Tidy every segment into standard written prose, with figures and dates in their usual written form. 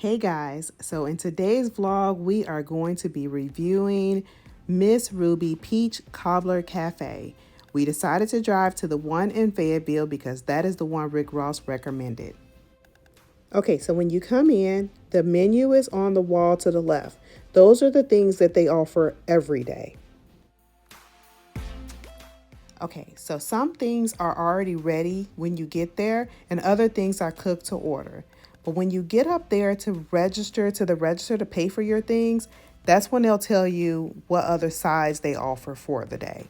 Hey guys, so in today's vlog, we are going to be reviewing Miss Ruby Peach Cobbler Cafe. We decided to drive to the one in Fayetteville because that is the one Rick Ross recommended. Okay, so when you come in, the menu is on the wall to the left. Those are the things that they offer every day. Okay, so some things are already ready when you get there and other things are cooked to order. But when you get up there to register to pay for your things, that's when they'll tell you what other sides they offer for the day.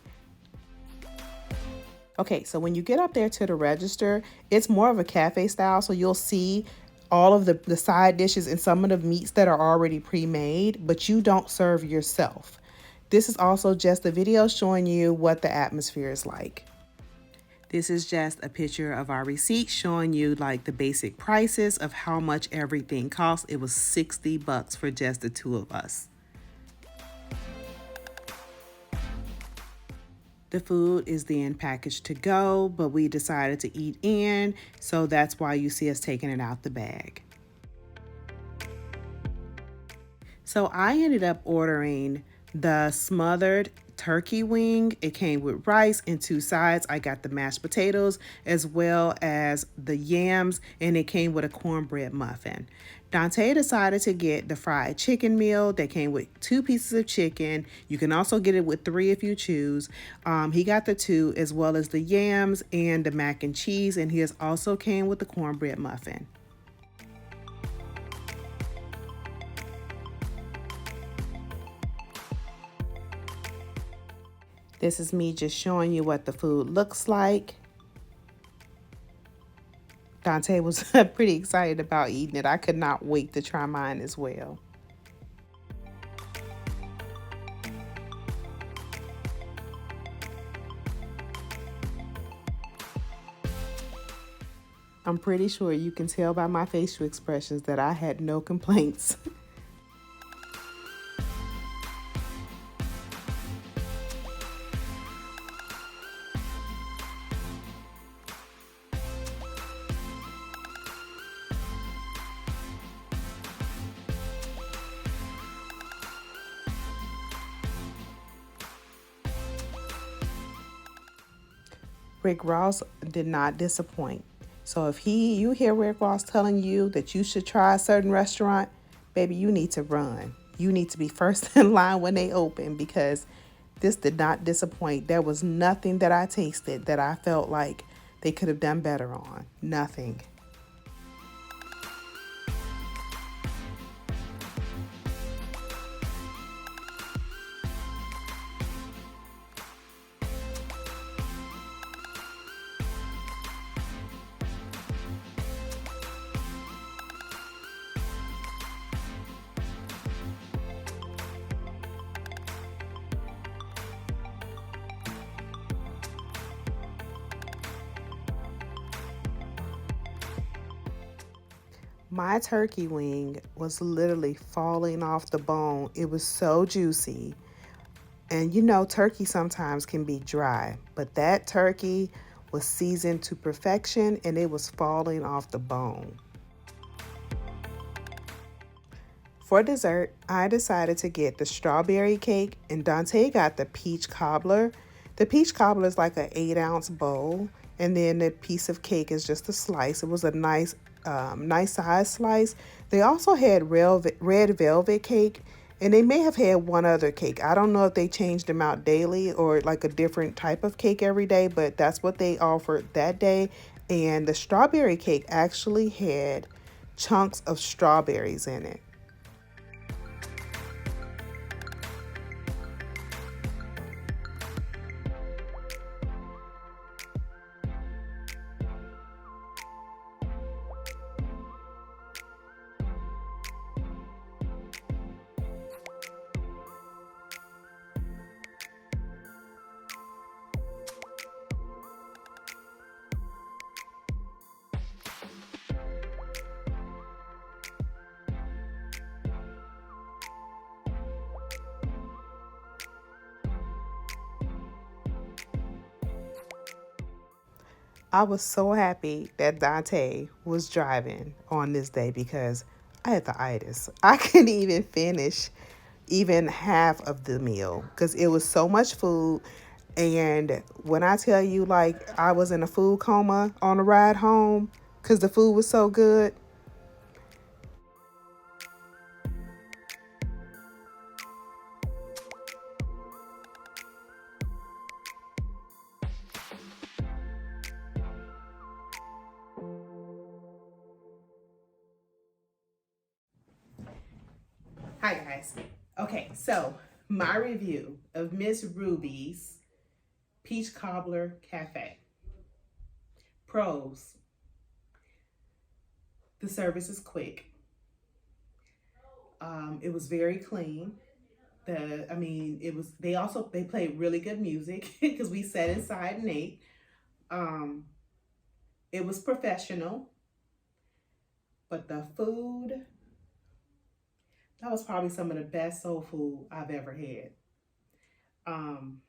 Okay, so when you get up there to the register, it's more of a cafe style, so you'll see all of the side dishes and some of the meats that are already pre-made, but you don't serve yourself. This is also just a video showing you what the atmosphere is like. This is just a picture of our receipt showing you like the basic prices of how much everything costs. It was $60 for just the two of us. The food is then packaged to go, but we decided to eat in, so that's why you see us taking it out the bag. So I ended up ordering the smothered turkey wing. It came with rice and two sides. I got the mashed potatoes as well as the yams, and it came with a cornbread muffin. Dante decided to get the fried chicken meal that came with 2 pieces of chicken. You can also get it with 3 if you choose. He got the 2 as well as the yams and the mac and cheese, and his also came with the cornbread muffin. This is me just showing you what the food looks like. Dante was pretty excited about eating it. I could not wait to try mine as well. I'm pretty sure you can tell by my facial expressions that I had no complaints. Rick Ross did not disappoint. So if you hear Rick Ross telling you that you should try a certain restaurant, baby, you need to run. You need to be first in line when they open because this did not disappoint. There was nothing that I tasted that I felt like they could have done better on. Nothing. My turkey wing was literally falling off the bone. It was so juicy. And you know, turkey sometimes can be dry, but that turkey was seasoned to perfection and it was falling off the bone. For dessert, I decided to get the strawberry cake and Dante got the peach cobbler. The peach cobbler is like an 8-ounce bowl, and then the piece of cake is just a slice. It was a nice size slice. They also had red velvet cake, and they may have had one other cake. I don't know if they changed them out daily or like a different type of cake every day, but that's what they offered that day. And the strawberry cake actually had chunks of strawberries in it. I was so happy that Dante was driving on this day because I had the itis. I couldn't even finish even half of the meal because it was so much food. And when I tell you, like, I was in a food coma on the ride home because the food was so good. Hi, guys. Okay, so my review of Miss Ruby's Peach Cobbler Cafe. Pros: the service is quick. It was very clean. They played really good music because we sat inside and ate. Um, it was professional, but the food, that was probably some of the best soul food I've ever had. Um,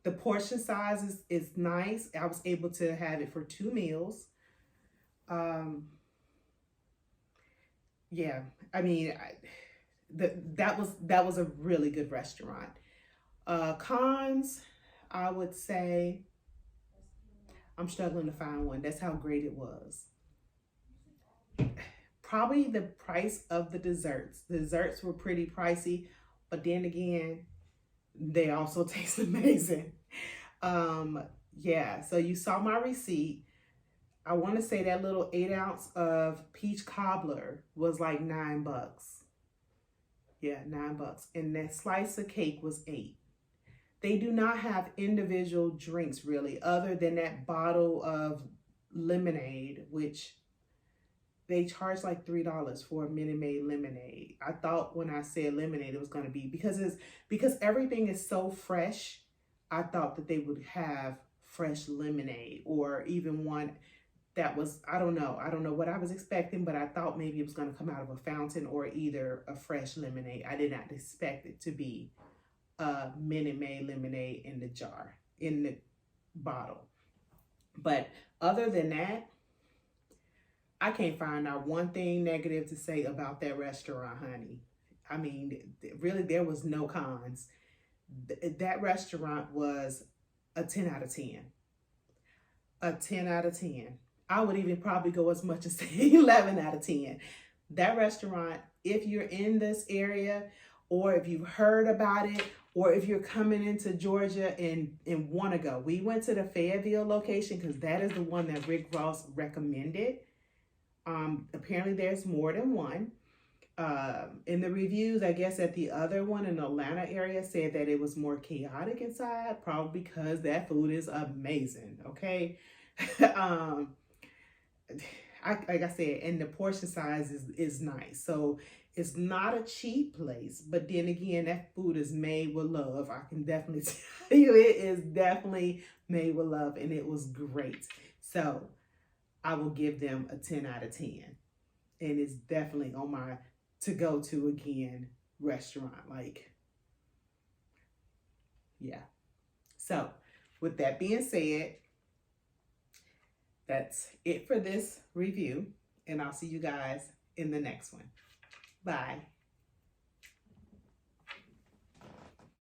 the portion size is nice. I was able to have it for 2 meals. Um, yeah, I mean, that was a really good restaurant. Cons, I would say I'm struggling to find one. That's how great it was. Probably the price of the desserts. The desserts were pretty pricey, but then again, they also taste amazing. Um, yeah, so you saw my receipt. I want to say that little 8 ounce of peach cobbler was like $9. Yeah, $9. And that slice of cake was 8. They do not have individual drinks really, other than that bottle of lemonade, which they charge like $3 for a Minute Maid lemonade. I thought when I said lemonade, it was going to be because everything is so fresh. I thought that they would have fresh lemonade or even one that was, I don't know. I don't know what I was expecting, but I thought maybe it was going to come out of a fountain or either a fresh lemonade. I did not expect it to be a Minute Maid lemonade in the jar, in the bottle. But other than that, I can't find out one thing negative to say about that restaurant, honey. I mean, really, there was no cons. That restaurant was a 10 out of 10. A 10 out of 10. I would even probably go as much as say 11 out of 10. That restaurant, if you're in this area or if you've heard about it or if you're coming into Georgia and want to go. We went to the Fayetteville location because that is the one that Rick Ross recommended. Apparently there's more than one. In the reviews, I guess that the other one in the Atlanta area said that it was more chaotic inside, probably because that food is amazing, okay? Like I said, and the portion size is nice. So it's not a cheap place, but then again, that food is made with love. I can definitely tell you it is definitely made with love, and it was great. So I will give them a 10 out of 10. And it's definitely on my to go to again restaurant. Like, yeah. So with that being said, that's it for this review. And I'll see you guys in the next one. Bye.